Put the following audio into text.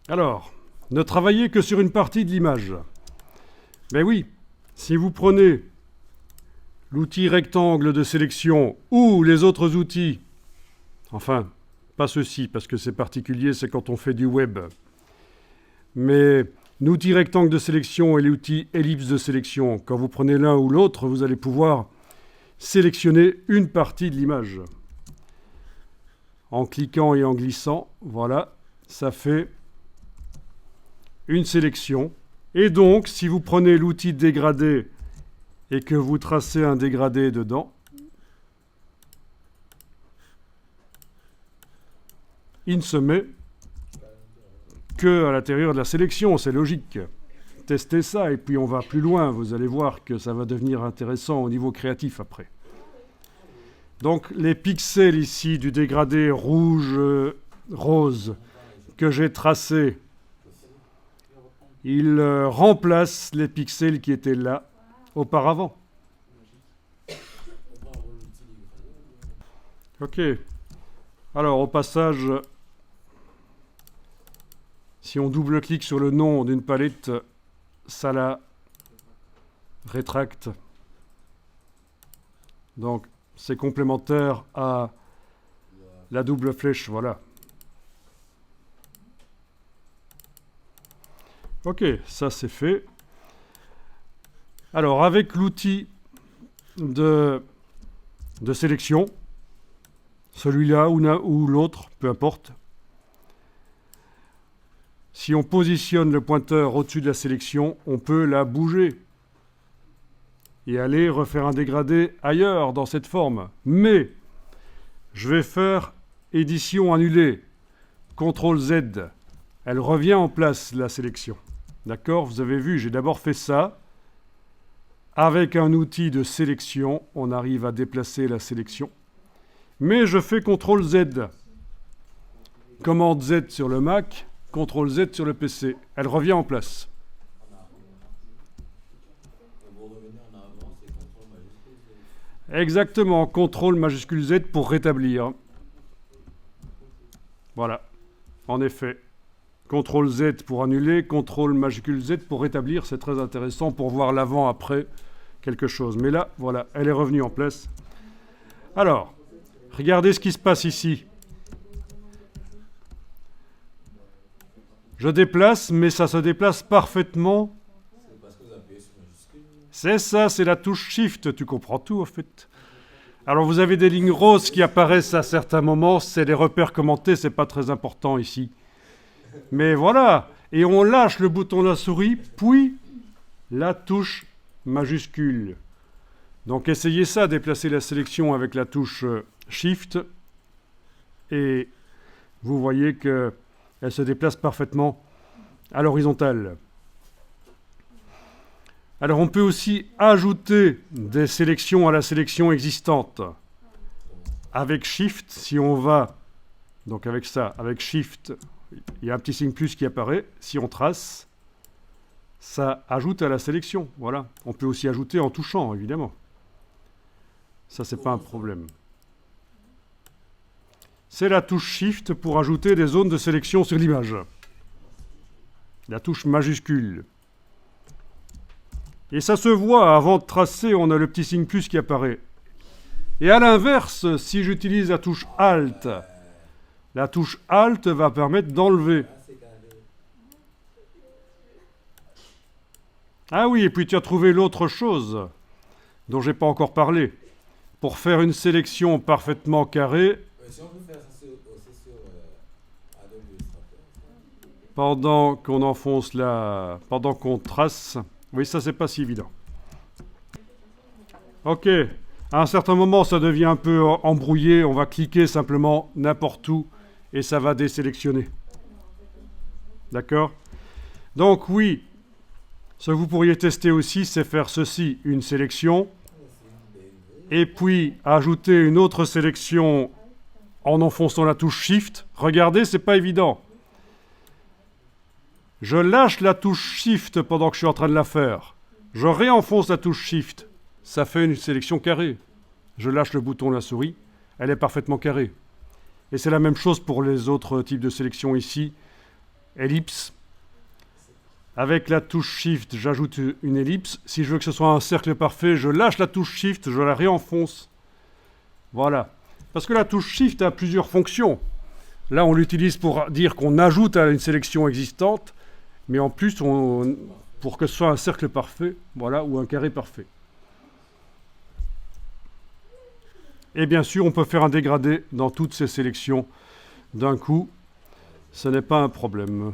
Alors, ne travaillez que sur une partie de l'image. Mais oui, si vous prenez l'outil rectangle de sélection ou les autres outils, enfin, pas ceci parce que c'est particulier, c'est quand on fait du web, mais l'outil rectangle de sélection et l'outil ellipse de sélection, quand vous prenez l'un ou l'autre, vous allez pouvoir sélectionner une partie de l'image. En cliquant et en glissant, voilà, ça fait une sélection. Et donc, si vous prenez l'outil dégradé et que vous tracez un dégradé dedans, il ne se met que à l'intérieur de la sélection, c'est logique. Testez ça et puis on va plus loin, vous allez voir que ça va devenir intéressant au niveau créatif après. Donc les pixels ici du dégradé rouge, rose que j'ai tracé, ils remplacent les pixels qui étaient là auparavant. Ok. Alors au passage, si on double-clique sur le nom d'une palette, ça la rétracte. Donc c'est complémentaire à la double flèche, voilà. Ok, ça c'est fait. Alors avec l'outil de sélection, celui-là ou l'autre, peu importe, si on positionne le pointeur au-dessus de la sélection, on peut la bouger et aller refaire un dégradé ailleurs dans cette forme. Mais je vais faire édition annulée, CTRL Z. Elle revient en place, la sélection. D'accord? Vous avez vu, j'ai d'abord fait ça. Avec un outil de sélection, on arrive à déplacer la sélection. Mais je fais CTRL Z. Commande Z sur le Mac, CTRL Z sur le PC. Elle revient en place. Exactement, CTRL majuscule Z pour rétablir. Voilà, en effet. CTRL Z pour annuler, CTRL majuscule Z pour rétablir. C'est très intéressant pour voir l'avant-après quelque chose. Mais là, voilà, elle est revenue en place. Alors, regardez ce qui se passe ici. Je déplace, mais ça se déplace parfaitement. C'est ça, c'est la touche Shift. Tu comprends tout, en fait. Alors, vous avez des lignes roses qui apparaissent à certains moments. C'est les repères commentés, c'est pas très important ici. Mais voilà. Et on lâche le bouton de la souris, puis la touche majuscule. Donc, essayez ça, déplacer la sélection avec la touche Shift. Et vous voyez que elle se déplace parfaitement à l'horizontale. Alors on peut aussi ajouter des sélections à la sélection existante. Avec Shift, si on va, donc avec ça, avec Shift, il y a un petit signe plus qui apparaît. Si on trace, ça ajoute à la sélection. Voilà. On peut aussi ajouter en touchant, évidemment. Ça, c'est pas un problème. C'est la touche Shift pour ajouter des zones de sélection sur l'image. La touche majuscule. Et ça se voit, avant de tracer, on a le petit signe plus qui apparaît. Et à l'inverse, si j'utilise la touche Alt va permettre d'enlever. Ah oui, et puis tu as trouvé l'autre chose dont je n'ai pas encore parlé. Pour faire une sélection parfaitement carrée, pendant qu'on enfonce pendant qu'on trace, oui, ça c'est pas si évident. Ok, à un certain moment ça devient un peu embrouillé, on va cliquer simplement n'importe où et ça va désélectionner. D'accord? Donc oui, ce que vous pourriez tester aussi, c'est faire ceci, une sélection, et puis ajouter une autre sélection en enfonçant la touche Shift. Regardez, c'est pas évident. Je lâche la touche Shift pendant que je suis en train de la faire. Je réenfonce la touche Shift. Ça fait une sélection carrée. Je lâche le bouton de la souris. Elle est parfaitement carrée. Et c'est la même chose pour les autres types de sélection ici. ellipse. Avec la touche Shift, j'ajoute une ellipse. Si je veux que ce soit un cercle parfait, je lâche la touche Shift, je la réenfonce. Voilà. Parce que la touche Shift a plusieurs fonctions. Là, on l'utilise pour dire qu'on ajoute à une sélection existante, mais en plus, pour que ce soit un cercle parfait, voilà, ou un carré parfait. Et bien sûr, on peut faire un dégradé dans toutes ces sélections d'un coup. Ce n'est pas un problème.